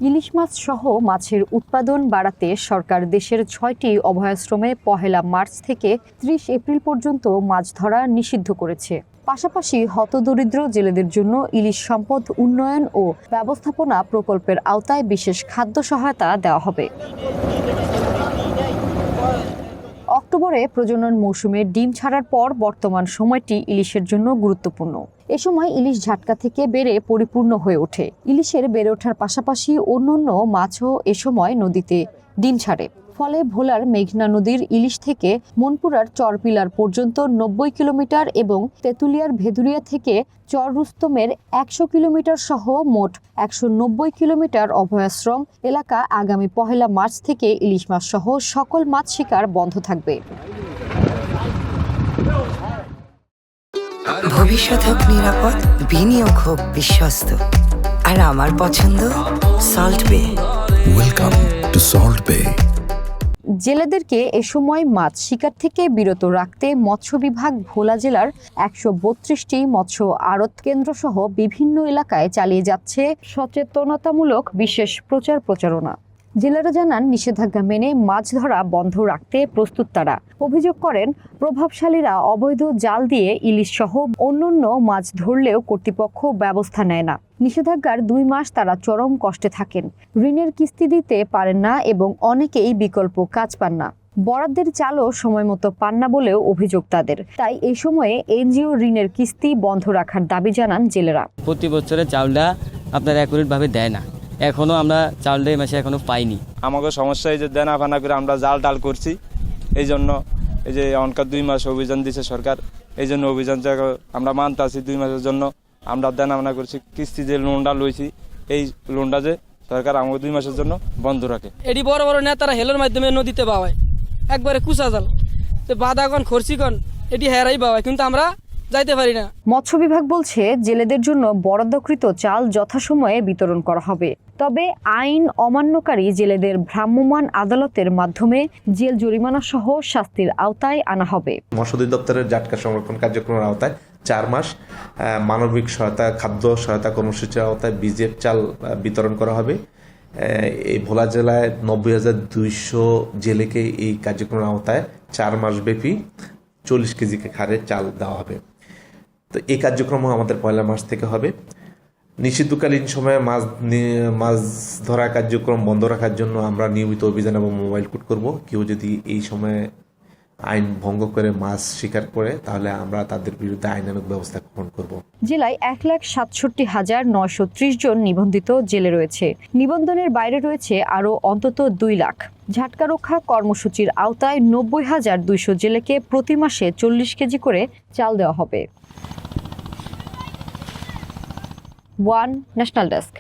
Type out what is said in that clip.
ইলিশ মাছ সহ মাছের উৎপাদন বাড়াতে সরকার দেশের ৬টি অভয়াশ্রমে ১ মার্চ থেকে ৩০ এপ্রিল পর্যন্ত মাছ ধরা নিষিদ্ধ করেছে। পাশাপাশি হতদরিদ্র জেলেদের জন্য ইলিশ সম্পদ উন্নয়ন ও ব্যবস্থাপনা প্রকল্পের আওতায় বিশেষ খাদ্য সহায়তা দেওয়া হবে। অক্টোবরে প্রজনন মৌসুমে ডিম ছাড়ার পর বর্তমান সময়টি ইলিশের জন্য গুরুত্বপূর্ণ। এ সময় ইলিশ ঝাটকা থেকে বেড়ে পরিপূর্ণ হয়ে ওঠে। ইলিশের বেড়ে ওঠার পাশাপাশি অন্যান্য মাছও এ সময় নদীতে ডিম ছাড়ে। ফলে ভোলার মেঘনা নদীর ইলিশ থেকে মনপুরার চরপিলার পর্যন্ত ৯০ কিলোমিটার এবং তেঁতুলিয়ার ভেদুরিয়া থেকে চর রুস্তমের ১০০ কিলোমিটার সহ মোট ১৯০ কিলোমিটার অভয়াশ্রম এলাকা আগামী ১ মার্চ থেকে ইলিশ মাছ সহ সকল মাছ শিকার বন্ধ থাকবে। ভবিষ্যৎ হোক নিরাপদ, বিনিয়োগ হোক বিশ্বস্ত, আর আমার পছন্দ সল্ট বে। ওয়েলকাম টু সল্ট বে। জেলেদেরকে এ সময় মাছ শিকার থেকে বিরত রাখতে মৎস্য বিভাগ ভোলা জেলার ১৩২টি মৎস্য আড়ত কেন্দ্র সহ বিভিন্ন এলাকায় চালিয়ে যাচ্ছে সচেতনতামূলক বিশেষ প্রচারণা। জেলেরা জানান, নিষেধাজ্ঞা মেনে মাছ ধরা বন্ধ রাখতে প্রস্তুত তারা। অভিযোগ করেন, প্রভাবশালীরা অবৈধ জাল দিয়ে ইলিশ সহ অন্যান্য মাছ ধরলেও কর্তৃপক্ষ ব্যবস্থা নেয় না। নিষেধাজ্ঞার ২ মাস তারা চরম কষ্টে থাকেন। ঋণের কিস্তি দিতে পারেন না এবং অনেকেই বিকল্প কাজ পান না। বরাদ্দের চালও সময় মতো পান না বলেও অভিযোগ তাদের। তাই এই সময়ে এনজিও ঋণের কিস্তি বন্ধ রাখার দাবি জানান জেলেরা। প্রতি বছরে চাউলটা আপনার অ্যাকুরেটভাবে দেয় না, এখনো আমরা চাউলটা এই মাসে এখনো পাইনি। আমাকে সমস্যা এই যে দেনা ফানা করে আমরা জাল টাল করছি, এই জন্য এই যে অনকার 2 মাস অভিযান দিছে সরকার, এই জন্য অভিযান আমরা মানতে আছি। 2 মাসের জন্য আমরা দেনা ফানা করছি, কিস্তি যে লোনটা লইছি এই লোনটা যে সরকার আমাকে 2 মাসের জন্য বন্ধ রাখে। এটি বড় বড় নেতারা হেলের মাধ্যমে নদীতে বাওয়ায়, একবারে কুচা জাল তো বাধা কন খরচি কন এটি হেরাই বাওয়ায়, কিন্তু আমরা যাইতে পারি না। মৎস্য বিভাগ বলছে, জেলেদের জন্য বরাদ্দকৃত চাল যথাসময়ে বিতরণ করা হবে। তবে আইন অমান্যকারী জেলেদের ভ্রাম্যমাণ আদালতের মাধ্যমে জেল জরিমানা সহ শাস্তির আওতায় আনা হবে। মৎস্য অধিদপ্তরের জাটকা সংরক্ষণ কার্যক্রমের আওতায় 4 মাস মানবিক সহায়তা, খাদ্য সহায়তা কর্মসূচির আওতায় বিজেপ চাল বিতরণ করা হবে। এই ভোলা জেলায় ৯০,২০০ জেলেকে এই কার্যক্রমের আওতায় 4 মাস ব্যাপী 40 কেজি হারে চাল দেওয়া হবে। তো এই কার্যক্রমও আমাদের 1 মার্চ থেকে হবে। নিষিদ্ধকালীন সময়ে মাছ ধরা কার্যক্রম বন্ধ রাখার জন্য আমরা নিয়মিত অভিযান এবং মোবাইল কোর্ট করব। কেউ যদি এই সময়ে আইন ভঙ্গ করে মাছ শিকার করে তাহলে আমরা তাদের বিরুদ্ধে আইনানুগ ব্যবস্থা গ্রহণ করব। জেলায় ১,৬৭,৯৩০ জন নিবন্ধিত জেলে রয়েছে। নিবন্ধনের বাইরে রয়েছে আরও অন্তত 2 লাখ। ঝাটকা রক্ষা কর্মসূচির আওতায় ৯০,২০০ জেলেকে প্রতি মাসে 40 কেজি করে চাল দেওয়া হবে। One national desk.